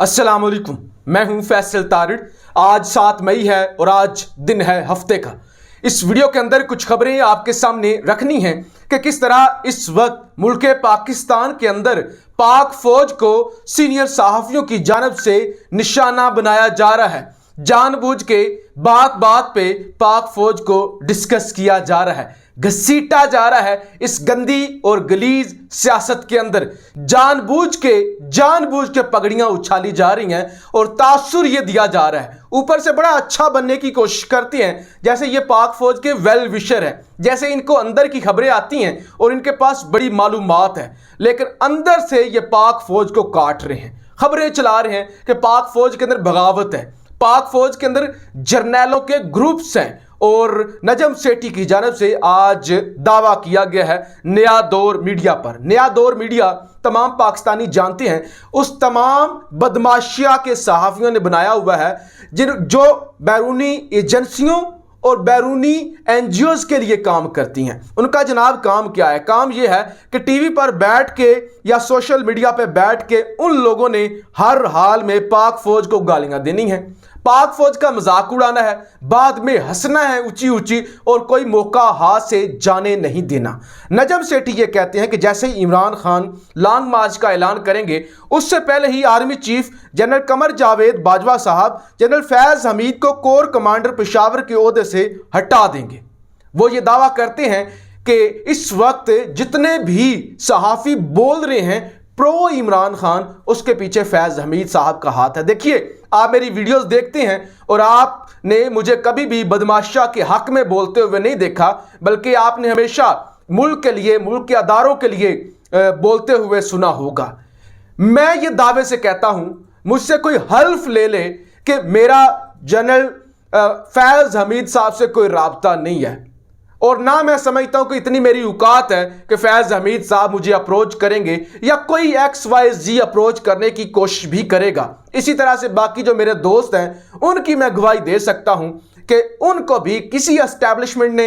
अस्सलाम वालेकुम, मैं हूं फैसल तारिड़। आज 7 मई है और आज दिन है हफ्ते का। इस वीडियो के अंदर कुछ खबरें आपके सामने रखनी हैं कि किस तरह इस वक्त मुल्क पाकिस्तान के अंदर पाक फौज को सीनियर सहाफ़ियों की जानब से निशाना बनाया जा रहा है। जानबूझ के बात बात पे पाक फौज को डिस्कस किया जा रहा है, घसीटा जा रहा है इस गंदी और गलीज सियासत के अंदर। जानबूझ के पगड़ियां उछाली जा रही हैं और तासुर ये दिया जा रहा है, ऊपर से बड़ा अच्छा बनने की कोशिश करती हैं, जैसे ये पाक फौज के वेल विशर है, जैसे इनको अंदर की खबरें आती हैं और इनके पास बड़ी मालूमात है, लेकिन अंदर से ये पाक फौज को काट रहे हैं। खबरें चला रहे हैं कि पाक फौज के अंदर बगावत है, पाक फौज के अंदर जर्नैलों के ग्रुप्स हैं। और नजम सेठी की जानब से आज दावा किया गया है नया दौर मीडिया पर। नया दौर मीडिया तमाम पाकिस्तानी जानते हैं, उस तमाम बदमाशिया के सहाफ़ियों ने बनाया हुआ है जो बैरूनी एजेंसियों और बैरूनी एनजीओज के लिए काम करती हैं। उनका जनाब काम क्या है? काम यह है कि टीवी पर बैठ के या सोशल मीडिया पर बैठ के उन लोगों ने हर हाल में पाक फौज को गालियां देनी है, पाक फौज का मजाक उड़ाना है, बाद में हंसना है ऊंची ऊंची और कोई मौका हाथ से जाने नहीं देना। नजम सेठी ये कहते हैं कि जैसे ही इमरान खान लॉन्ग मार्च का ऐलान करेंगे, उससे पहले ही army chief general Qamar Javed Bajwa साहब जनरल फैज हमीद को कोर कमांडर पेशावर के ओहदे से हटा देंगे। वो ये दावा करते हैं कि इस वक्त जितने भी सहाफ़ी बोल रहे हैं प्रो इमरान खान, उसके पीछे फैज हमीद साहब का हाथ है। देखिए, आप मेरी वीडियोस देखते हैं और आपने मुझे कभी भी बदमाशा के हक में बोलते हुए नहीं देखा, बल्कि आपने हमेशा मुल्क के लिए, मुल्क के अदारों के लिए बोलते हुए सुना होगा। मैं ये दावे से कहता हूं, मुझसे कोई हल्फ ले ले कि मेरा जनरल फैज हमीद साहब से कोई राब्ता नहीं है, और ना मैं समझता हूं कि इतनी मेरी औकात है कि फैज हमीद साहब मुझे अप्रोच करेंगे या कोई XYZ अप्रोच करने की कोशिश भी करेगा। इसी तरह से बाकी जो मेरे दोस्त हैं उनकी मैं गवाही दे सकता हूं कि उनको भी किसी एस्टैब्लिशमेंट ने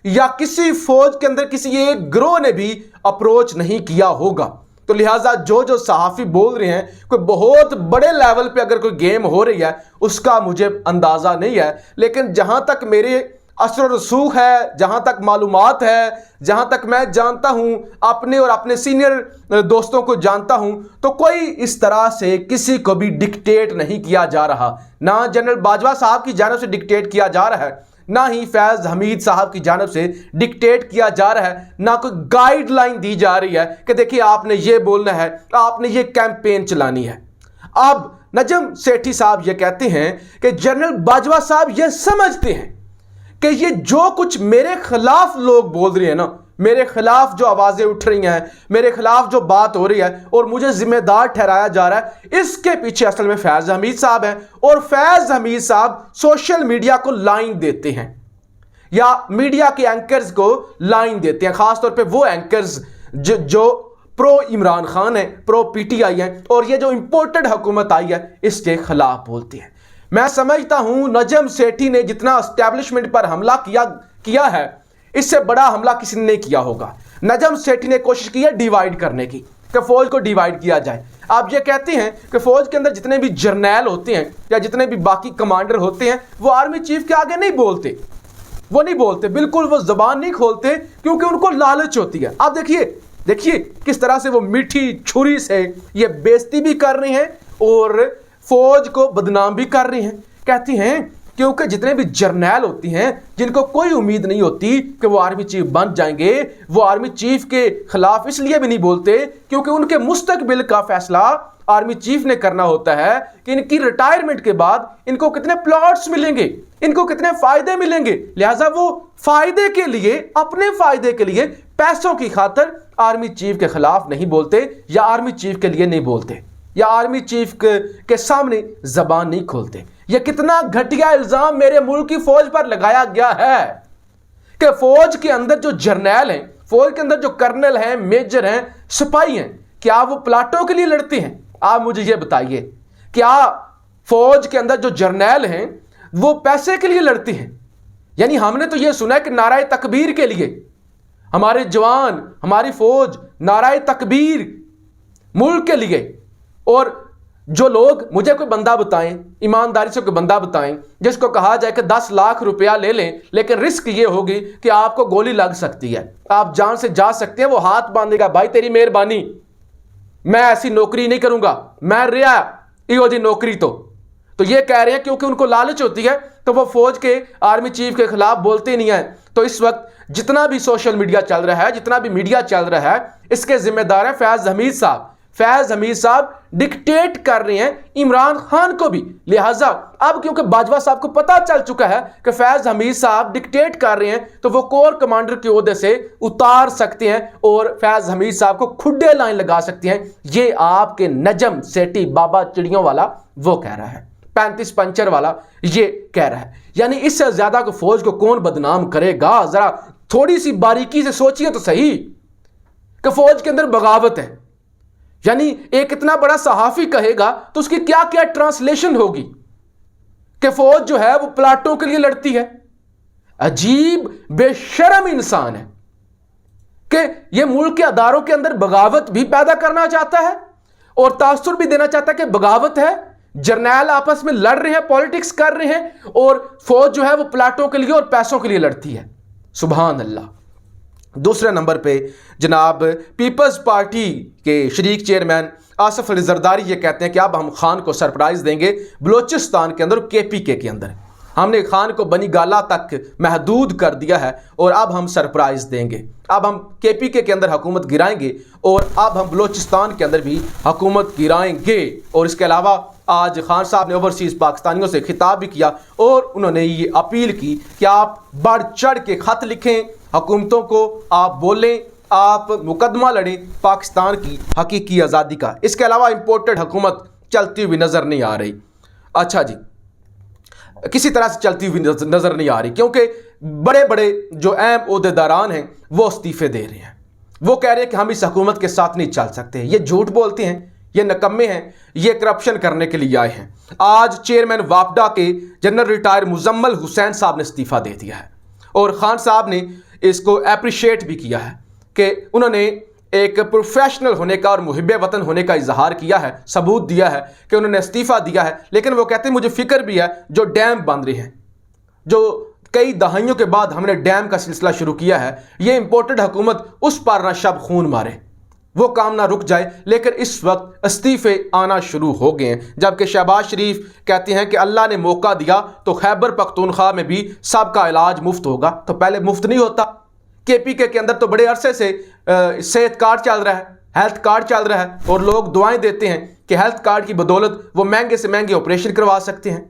या किसी फौज के अंदर किसी एक गिरोह ने भी अप्रोच नहीं किया होगा। तो लिहाजा जो सहाफ़ी बोल रहे हैं कोई बहुत बड़े लेवल पे अगर कोई गेम हो रही है उसका मुझे अंदाज़ा नहीं है, लेकिन जहां तक मेरे असर रसूख है, जहां तक मालूमात है, जहां तक मैं जानता हूं, अपने और अपने सीनियर दोस्तों को जानता हूं, तो कोई इस तरह से किसी को भी डिक्टेट नहीं किया जा रहा। ना जनरल बाजवा साहब की जानब से डिक्टेट किया जा रहा है, ना ही फैज हमीद साहब की जानब से डिक्टेट किया जा रहा है, ना कोई गाइडलाइन दी जा रही है कि देखिए आपने ये बोलना है, आपने ये कैंपेन चलानी है। अब नजम सेठी साहब ये कहते हैं कि जनरल बाजवा साहब ये समझते हैं कि ये जो कुछ मेरे खिलाफ लोग बोल रहे हैं ना, मेरे खिलाफ जो आवाजें उठ रही हैं, मेरे खिलाफ जो बात हो रही है और मुझे जिम्मेदार ठहराया जा रहा है, इसके पीछे असल में फैज हमीद साहब हैं। और फैज हमीद साहब सोशल मीडिया को लाइन देते हैं या मीडिया के एंकर्स को लाइन देते हैं, खासतौर पे वो एंकर्स जो प्रो इमरान खान है, प्रो PTI है और ये जो इंपोर्टेड हुकूमत आई है इसके खिलाफ बोलते हैं। मैं समझता हूं नजम सेठी ने जितना एस्टैब्लिशमेंट पर हमला किया है, इससे बड़ा हमला किसी ने नहीं किया होगा। नजम सेठी ने कोशिश की है डिवाइड करने की, कि फौज को डिवाइड किया जाए। आप ये कहते हैं कि फौज के अंदर जितने भी जर्नैल होते हैं या जितने भी बाकी कमांडर होते हैं वो आर्मी चीफ के आगे नहीं बोलते, वो नहीं बोलते, बिल्कुल वो जबान नहीं खोलते, क्योंकि उनको लालच होती है। आप देखिए किस तरह से वो मीठी छुरी से ये बेइज्जती भी कर रहे हैं और फौज को बदनाम भी कर रही हैं। कहती हैं क्योंकि जितने भी जर्नैल होती हैं जिनको कोई उम्मीद नहीं होती कि वो आर्मी चीफ बन जाएंगे, वो आर्मी चीफ के खिलाफ इसलिए भी नहीं बोलते क्योंकि उनके मुस्तकबिल का फैसला आर्मी चीफ ने करना होता है कि इनकी रिटायरमेंट के बाद इनको कितने प्लॉट्स मिलेंगे, इनको कितने फायदे मिलेंगे। लिहाजा वो फायदे के लिए, अपने फायदे के लिए, पैसों की खातिर आर्मी चीफ के खिलाफ नहीं बोलते या आर्मी चीफ के लिए नहीं बोलते या आर्मी चीफ के सामने जबान नहीं खोलते। यह कितना घटिया इल्जाम मेरे मुल्क की फौज पर लगाया गया है कि फौज के अंदर जो जर्नैल हैं, फौज के अंदर जो कर्नल हैं, मेजर हैं, सिपाही हैं, क्या वो प्लाटों के लिए लड़ते हैं? आप मुझे ये बताइए, क्या फौज के अंदर जो जर्नैल हैं वो पैसे के लिए लड़ते हैं? यानी हमने तो ये सुना है कि नाराए तकबीर के लिए हमारे जवान, हमारी फौज नाराए तकबीर मुल्क के लिए, और जो लोग मुझे कोई बंदा बताएं, ईमानदारी से कोई बंदा बताएं जिसको कहा जाए कि 10 लाख रुपया ले लें, लेकिन रिस्क ये होगी कि आपको गोली लग सकती है, आप जान से जा सकते हैं, वो हाथ बांधेगा, भाई तेरी मेहरबानी, मैं ऐसी नौकरी नहीं करूंगा, मैं रिया इहो जी नौकरी। तो ये कह रहे हैं क्योंकि उनको लालच होती है तो वो फौज के आर्मी चीफ के खिलाफ बोलते नहीं है। तो इस वक्त जितना भी सोशल मीडिया चल रहा है, जितना भी मीडिया चल रहा है, इसके जिम्मेदार हैं फैज हमीद साहब। फैज हमीद साहब डिक्टेट कर रहे हैं इमरान खान को भी। लिहाजा अब क्योंकि बाजवा साहब को पता चल चुका है कि फैज हमीद साहब डिक्टेट कर रहे हैं, तो वो कोर कमांडर के ओहदे से उतार सकते हैं और फैज हमीद साहब को खुड्डे लाइन लगा सकते हैं। ये आपके नजम सेठी बाबा चिड़ियों वाला वो कह रहा है, 35 पंचर वाला ये कह रहा है। यानी इससे ज्यादा को फौज को कौन बदनाम करेगा? जरा थोड़ी सी बारीकी से सोचिए तो सही कि फौज के अंदर बगावत है। यानी एक इतना बड़ा सहाफी कहेगा तो उसकी क्या क्या ट्रांसलेशन होगी कि फौज जो है वो प्लाटों के लिए लड़ती है। अजीब बेशर्म इंसान है कि ये मुल्क के अदारों के अंदर बगावत भी पैदा करना चाहता है और तासुर भी देना चाहता है कि बगावत है, जर्नैल आपस में लड़ रहे हैं, पॉलिटिक्स कर रहे हैं और फौज जो है वो प्लाटों के लिए और पैसों के लिए लड़ती है। सुभान अल्लाह। दूसरे नंबर पे जनाब पीपल्स पार्टी के शरीक चेयरमैन आसिफ अली जरदारी ये कहते हैं कि अब हम खान को सरप्राइज देंगे बलूचिस्तान के अंदर, केपीके के अंदर। हमने खान को बनी गाला तक महदूद कर दिया है और अब हम सरप्राइज देंगे, अब हम केपीके के अंदर हुकूमत गिराएंगे और अब हम बलूचिस्तान के अंदर भी हुकूमत गिराएंगे। और इसके अलावा आज खान साहब ने ओवरसीज पाकिस्तानियों से खिताब भी किया और उन्होंने ये अपील की कि आप बढ़ चढ़ के खत लिखें हुकूमतों को, आप बोलें, आप मुकदमा लड़ें पाकिस्तान की हकीकी आज़ादी का। इसके अलावा इंपोर्टेड हुकूमत चलती हुई नज़र नहीं आ रही। अच्छा जी, किसी तरह से चलती हुई नज़र नहीं आ रही क्योंकि बड़े बड़े जो अहम ओहदेदारान हैं वो इस्तीफे दे रहे हैं। वो कह रहे हैं कि हम इस हुकूमत के साथ नहीं चल सकते। ये झूठ बोलते हैं, ये नकम्मे हैं, ये करप्शन करने के लिए आए हैं। आज चेयरमैन वापडा के जनरल रिटायर मुजम्मल हुसैन साहब ने इस्तीफा दे दिया है और खान साहब ने इसको अप्रिशिएट भी किया है कि उन्होंने एक प्रोफेशनल होने का और मुहिब वतन होने का इजहार किया है, सबूत दिया है कि उन्होंने इस्तीफा दिया है। लेकिन वो कहते हैं मुझे फिक्र भी है जो डैम बन रहे हैं, जो कई दहाइयों के बाद हमने डैम का सिलसिला शुरू किया है, ये इंपोर्टेड हुकूमत उस पर ना शब खून मारे, वो काम ना रुक जाए। लेकिन इस वक्त इस्तीफे आना शुरू हो गए हैं, जबकि शहबाज शरीफ कहते हैं कि अल्लाह ने मौका दिया तो खैबर पख्तूनख्वा में भी सबका इलाज मुफ्त होगा। तो पहले मुफ्त नहीं होता। केपीके के अंदर तो बड़े अरसे से सेहत कार्ड चल रहा है, हेल्थ कार्ड चल रहा है और लोग दुआएं देते हैं कि हेल्थ कार्ड की बदौलत वो महंगे से महंगे ऑपरेशन करवा सकते हैं।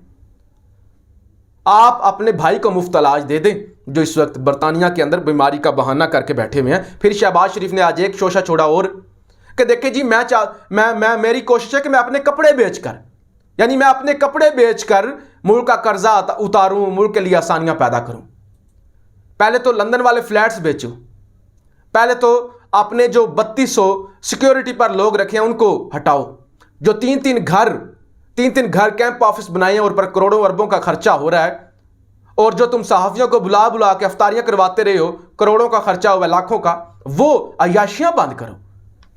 आप अपने भाई को मुफ्त इलाज दे दें जो इस वक्त बरतानिया के अंदर बीमारी का बहाना करके बैठे हुए हैं। फिर शहबाज शरीफ ने आज एक शोशा छोड़ा और कि देखिए जी मैं मेरी कोशिश है कि मैं अपने कपड़े बेचकर, यानी मैं अपने कपड़े बेचकर मुल्क का कर्जा उतारूं, मुल्क के लिए आसानियां पैदा करूं। पहले तो लंदन वाले फ्लैट्स बेचो, पहले तो अपने जो 3200 सिक्योरिटी पर लोग रखे हैं उनको हटाओ, जो तीन तीन घर कैंप ऑफिस बनाए हैं और पर करोड़ों अरबों का खर्चा हो रहा है, और जो तुम सहाफियों को बुला बुला के अफ्तारियां करवाते रहे हो, करोड़ों का खर्चा हुआ, लाखों का, वो अय्याशियां बंद करो।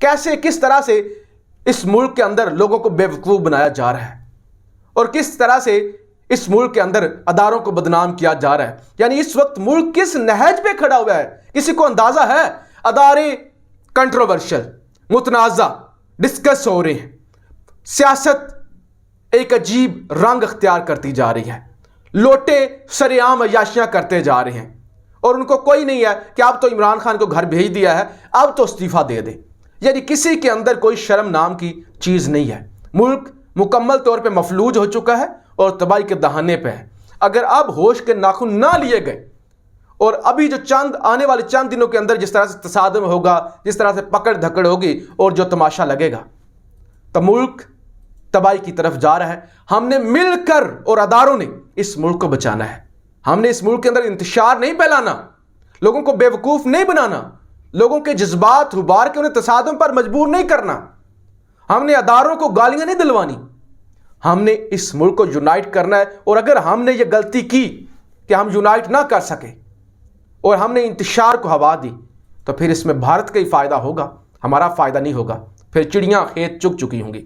कैसे किस तरह से इस मुल्क के अंदर लोगों को बेवकूफ बनाया जा रहा है और किस तरह से इस मुल्क के अंदर अदारों को बदनाम किया जा रहा है। यानी इस वक्त मुल्क किस नहज पे खड़ा हुआ है, किसी को अंदाजा है? अदारे कंट्रोवर्शियल, मुतनाज़ा, डिस्कस हो रहे हैं, सियासत एक अजीब रंग अख्तियार करती जा रही है, लोटे सरेआम अय्याशियां करते जा रहे हैं और उनको कोई नहीं है कि अब तो इमरान खान को घर भेज दिया है, अब तो इस्तीफा दे दे। यानी किसी के अंदर कोई शर्म नाम की चीज नहीं है। मुल्क मुकम्मल तौर पे मफलूज हो चुका है और तबाही के दहाने पे है। अगर अब होश के नाखून ना लिए गए और अभी जो आने वाले चंद दिनों के अंदर जिस तरह से तसादम होगा, जिस तरह से पकड़ धकड़ होगी और जो तमाशा लगेगा, तो मुल्क तबाही की तरफ जा रहा है। हमने मिलकर और अदारों ने इस मुल्क को बचाना है। हमने इस मुल्क के अंदर इंतशार नहीं फैलाना, लोगों को बेवकूफ नहीं बनाना, लोगों के जज्बात उबार के उन्हें तसादम पर मजबूर नहीं करना, हमने अदारों को गालियां नहीं दिलवानी। हमने इस मुल्क को यूनाइट करना है। और अगर हमने ये गलती की कि हम यूनाइट ना कर सके और हमने इंतशार को हवा दी, तो फिर इसमें भारत का ही फायदा होगा, हमारा फायदा नहीं होगा। फिर चिड़ियां खेत चुग चुकी होंगी।